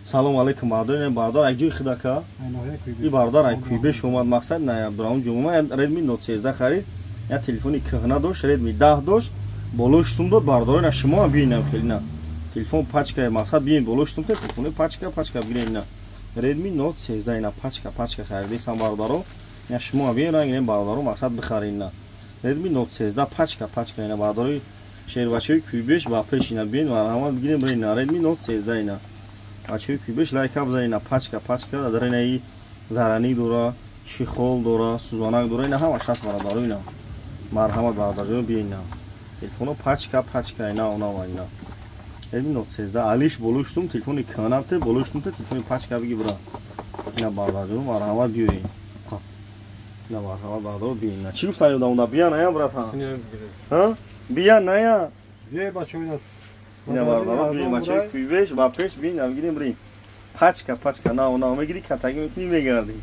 салом алейкум бардор бардор айҷои хидака и бардор ай кӯйбеш омад мақсад на браун ҷумма Redmi Note 13 харид я телефони кӯҳна дошт Redmi 10 дошт болош сум дод бардор на шумо бинам хеле на телефон пачка мақсад бин болош сум телефони пачка бинем на Redmi Note 13 на пачка харидисам бардоро я шумо бин ранг бардоро мақсад бихарин на Redmi Note 13 пачка ина бардори шербачои кӯйбеш ва пешина бин марҳамат бигирем бирин на Redmi Note 13 ина бачои кӯйбеш лайка бизарин на пачка даринаи зарани дора шихол дора сузанак дора ина ҳамаш ҳаст бардоро ина марҳамат бардорҷон биин на телефоно пачка ина онава ина Redmi Note 13 алиш болош сум телефони канапте болош сум телефони пачка биги бира ина бардорҷон марҳамат биёин ина марҳамат бардор биин на чӣ гуфтани давна бия ная братан ҳа бия ная бия бачо ина бардор биин бачои кӯйбеш ба пеш биин навгирем бирин пачка на мегири катаги мекунӣ мегарди